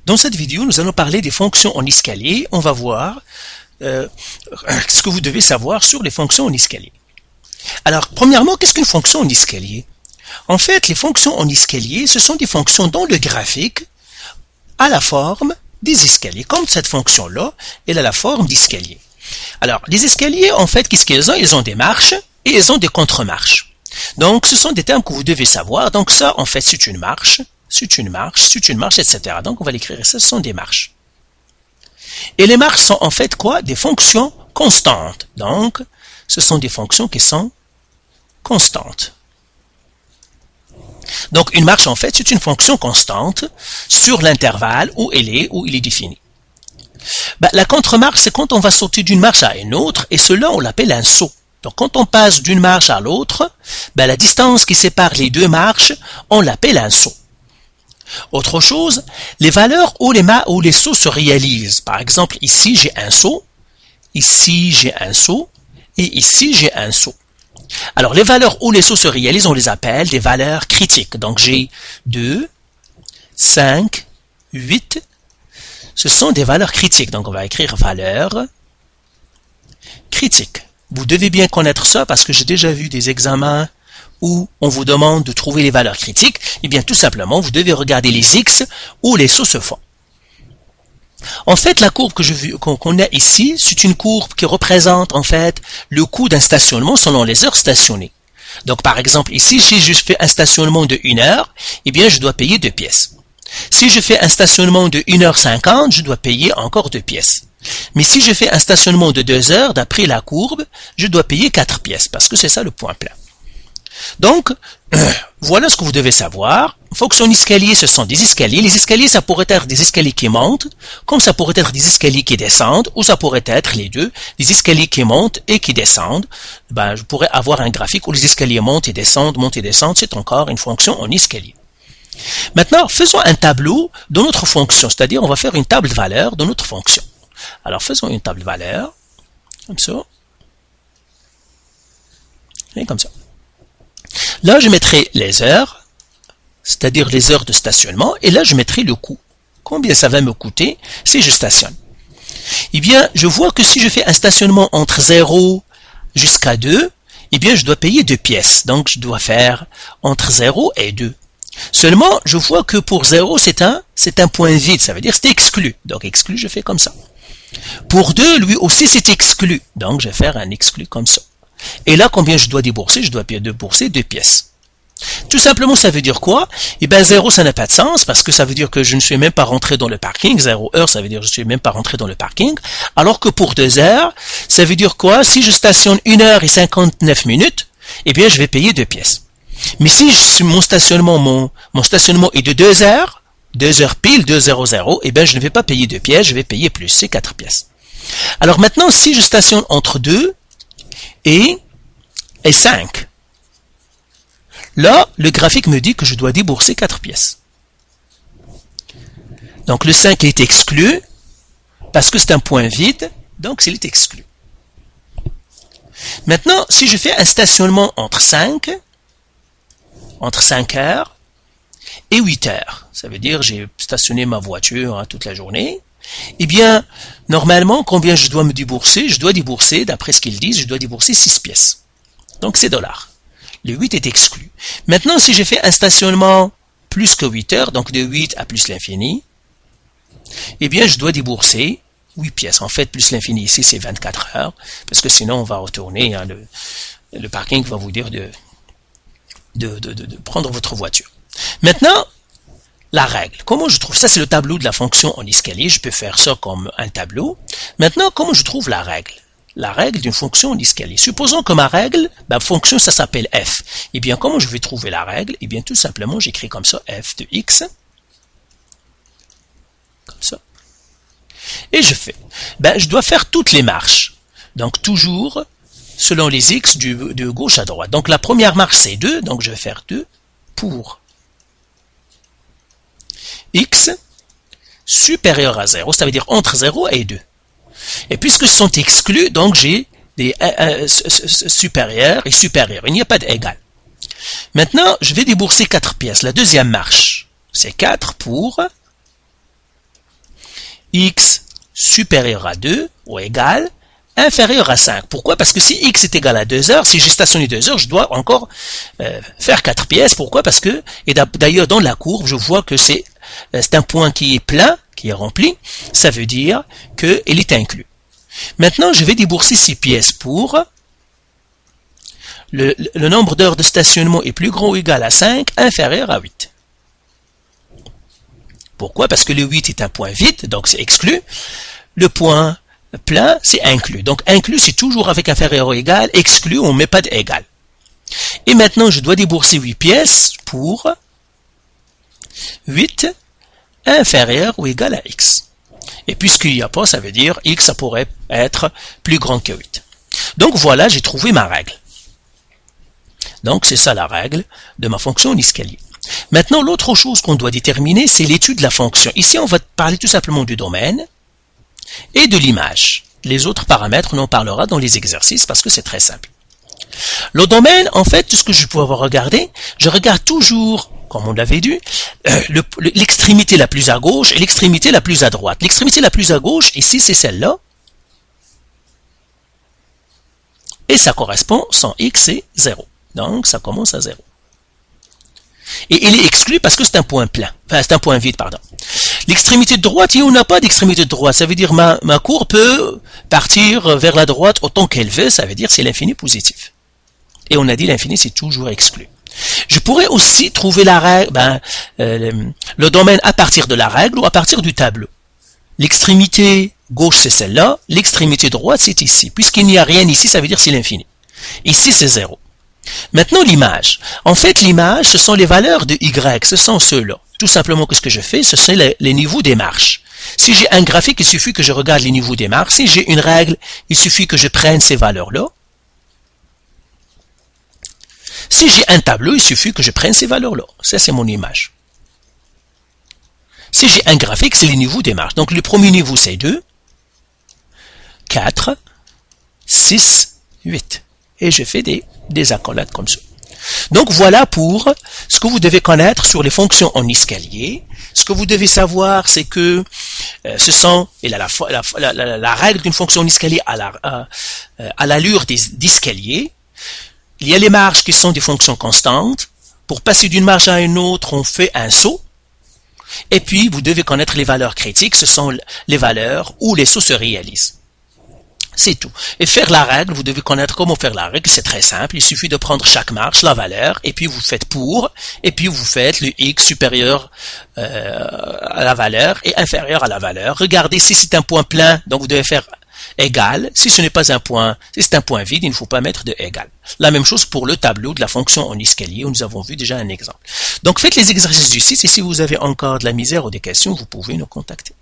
Dans cette vidéo, nous allons parler des fonctions en escalier. On va voir ce que vous devez savoir sur les fonctions en escalier. Alors, premièrement, qu'est-ce qu'une fonction en escalier? En fait, les fonctions en escalier, ce sont des fonctions dont le graphique a la forme des escaliers. Comme cette fonction-là, elle a la forme d'escalier. Alors, les escaliers, en fait, qu'est-ce qu'ils ont? Ils ont des marches et ils ont des contre-marches. Donc, ce sont des termes que vous devez savoir. Donc, ça, en fait, c'est une marche, etc. Donc, on va l'écrire ici, ce sont des marches. Et les marches sont, en fait, quoi? Des fonctions constantes. Donc, ce sont des fonctions qui sont constantes. Donc, une marche, en fait, c'est une fonction constante sur l'intervalle où il est défini. La contre-marche, c'est quand on va sauter d'une marche à une autre, et cela, on l'appelle un saut. Donc, quand on passe d'une marche à l'autre, la distance qui sépare les deux marches, on l'appelle un saut. Autre chose, les valeurs où les sauts se réalisent. Par exemple, ici, j'ai un saut, ici, j'ai un saut, et ici, j'ai un saut. Alors, les valeurs où les sauts se réalisent, on les appelle des valeurs critiques. Donc, j'ai 2, 5, 8. Ce sont des valeurs critiques. Donc, on va écrire valeurs critiques. Vous devez bien connaître ça parce que j'ai déjà vu des examens où on vous demande de trouver les valeurs critiques. Eh bien, tout simplement, vous devez regarder les X où les sauts se font. En fait, la courbe qu'on a ici, c'est une courbe qui représente, en fait, le coût d'un stationnement selon les heures stationnées. Donc, par exemple, ici, si je fais un stationnement de 1 heure, eh bien, je dois payer 2 pièces. Si je fais un stationnement de 1h50, je dois payer encore 2 pièces. Mais si je fais un stationnement de 2 heures, d'après la courbe, je dois payer 4 pièces, parce que c'est ça le point plein. Donc, voilà ce que vous devez savoir. Fonction escalier, ce sont des escaliers. Les escaliers, ça pourrait être des escaliers qui montent, comme ça pourrait être des escaliers qui descendent, ou ça pourrait être les deux, des escaliers qui montent et qui descendent. Je pourrais avoir un graphique où les escaliers montent et descendent, c'est encore une fonction en escalier. Maintenant, faisons un tableau de notre fonction, c'est-à-dire on va faire une table de valeurs de notre fonction. Alors, faisons une table de valeurs, comme ça, et comme ça. Là, je mettrai les heures, c'est-à-dire les heures de stationnement, et là, je mettrai le coût. Combien ça va me coûter si je stationne? Eh bien, je vois que si je fais un stationnement entre 0 jusqu'à 2, eh bien, je dois payer 2 pièces. Donc, je dois faire entre 0 et 2. Seulement, je vois que pour 0, c'est un point vide, ça veut dire c'est exclu. Donc, exclu, je fais comme ça. Pour 2, lui aussi, c'est exclu. Donc, je vais faire un exclu comme ça. Et là, combien je dois débourser? Je dois débourser 2 pièces. Tout simplement, ça veut dire quoi? Eh bien, 0, ça n'a pas de sens, parce que ça veut dire que je ne suis même pas rentré dans le parking. 0 heure, ça veut dire que je ne suis même pas rentré dans le parking. Alors que pour 2 heures, ça veut dire quoi? Si je stationne 1 heure et 59 minutes, eh bien, je vais payer 2 pièces. Mais si mon stationnement est de 2 heures pile, 2h00, eh bien, je ne vais pas payer 2 pièces, je vais payer plus, c'est 4 pièces. Alors maintenant, si je stationne entre 2 et 5, là, le graphique me dit que je dois débourser 4 pièces. Donc, le 5 est exclu, parce que c'est un point vide, donc il est exclu. Maintenant, si je fais un stationnement entre 5 heures et 8 heures, ça veut dire j'ai stationné ma voiture toute la journée, eh bien, normalement, combien je dois me débourser? Je dois débourser, d'après ce qu'ils disent, je dois débourser 6 pièces. Donc, c'est $. Le 8 est exclu. Maintenant, si j'ai fait un stationnement plus que 8 heures, donc de 8 à plus l'infini, eh bien, je dois débourser 8 pièces. En fait, plus l'infini ici, c'est 24 heures, parce que sinon, on va retourner, le parking va vous dire de prendre votre voiture. Maintenant, la règle. Comment je trouve ça? C'est le tableau de la fonction en escalier. Je peux faire ça comme un tableau. Maintenant, comment je trouve la règle? La règle d'une fonction en escalier. Supposons que ma règle, fonction, ça s'appelle f. Eh bien, comment je vais trouver la règle? Eh bien, tout simplement, j'écris comme ça, f de x. Comme ça. Et je fais. Je dois faire toutes les marches. Donc, toujours selon les x de gauche à droite. Donc, la première marche, c'est 2. Donc, je vais faire 2 pour x supérieur à 0. Ça veut dire entre 0 et 2. Et puisque ce sont exclus, donc j'ai des supérieurs et supérieurs. Il n'y a pas d'égal. Maintenant, je vais débourser 4 pièces. La deuxième marche, c'est 4 pour x supérieur à 2 ou égal inférieur à 5. Pourquoi? Parce que si x est égal à 2 heures, si j'ai stationné 2 heures, je dois encore faire 4 pièces. Pourquoi? Parce que, et d'ailleurs dans la courbe, je vois que c'est un point qui est plein, qui est rempli. Ça veut dire qu'il est inclus. Maintenant, je vais débourser 6 pièces pour le nombre d'heures de stationnement est plus grand ou égal à 5, inférieur à 8. Pourquoi? Parce que le 8 est un point vide, donc c'est exclu. Le point plein, c'est inclus. Donc inclus, c'est toujours avec inférieur ou égal. Exclu, on ne met pas d'égal. Et maintenant, je dois débourser 8 pièces pour 8 inférieur ou égal à x. Et puisqu'il n'y a pas, ça veut dire x, ça pourrait être plus grand que 8. Donc voilà, j'ai trouvé ma règle. Donc c'est ça la règle de ma fonction en escalier. Maintenant, l'autre chose qu'on doit déterminer, c'est l'étude de la fonction. Ici, on va parler tout simplement du domaine et de l'image. Les autres paramètres, on en parlera dans les exercices parce que c'est très simple. Le domaine, en fait, tout ce que je peux avoir regardé, je regarde toujours, comme on l'avait dit, l'extrémité la plus à gauche et l'extrémité la plus à droite. L'extrémité la plus à gauche, ici, c'est celle-là. Et ça correspond, sans x, c'est 0. Donc, ça commence à 0. Et il est exclu parce que c'est un point plein. Enfin, c'est un point vide, pardon. L'extrémité de droite, il n'y a pas d'extrémité de droite. Ça veut dire ma courbe peut partir vers la droite autant qu'elle veut. Ça veut dire c'est l'infini positif. Et on a dit l'infini, c'est toujours exclu. Je pourrais aussi trouver la règle, le domaine à partir de la règle ou à partir du tableau. L'extrémité gauche, c'est celle-là. L'extrémité droite, c'est ici. Puisqu'il n'y a rien ici, ça veut dire c'est l'infini. Ici, c'est 0. Maintenant, l'image. En fait, l'image, ce sont les valeurs de y. Ce sont ceux-là. Tout simplement, que ce que je fais, ce sont les niveaux des marches. Si j'ai un graphique, il suffit que je regarde les niveaux des marches. Si j'ai une règle, il suffit que je prenne ces valeurs-là. Si j'ai un tableau, il suffit que je prenne ces valeurs-là. Ça, c'est mon image. Si j'ai un graphique, c'est les niveaux des marches. Donc, le premier niveau, c'est 2, 4, 6, 8. Et je fais des accolades comme ça. Donc voilà pour ce que vous devez connaître sur les fonctions en escalier. Ce que vous devez savoir, c'est que ce sont la règle d'une fonction en escalier à l'allure d'escalier. Il y a les marges qui sont des fonctions constantes. Pour passer d'une marge à une autre, on fait un saut. Et puis, vous devez connaître les valeurs critiques. Ce sont les valeurs où les sauts se réalisent. C'est tout. Et faire la règle, vous devez connaître comment faire la règle. C'est très simple. Il suffit de prendre chaque marche, la valeur, et puis vous faites pour, et puis vous faites le x supérieur à la valeur et inférieur à la valeur. Regardez si c'est un point plein, donc vous devez faire égal. Si ce n'est pas un point, si c'est un point vide, il ne faut pas mettre de égal. La même chose pour le tableau de la fonction en escalier, où nous avons vu déjà un exemple. Donc faites les exercices du site, et si vous avez encore de la misère ou des questions, vous pouvez nous contacter.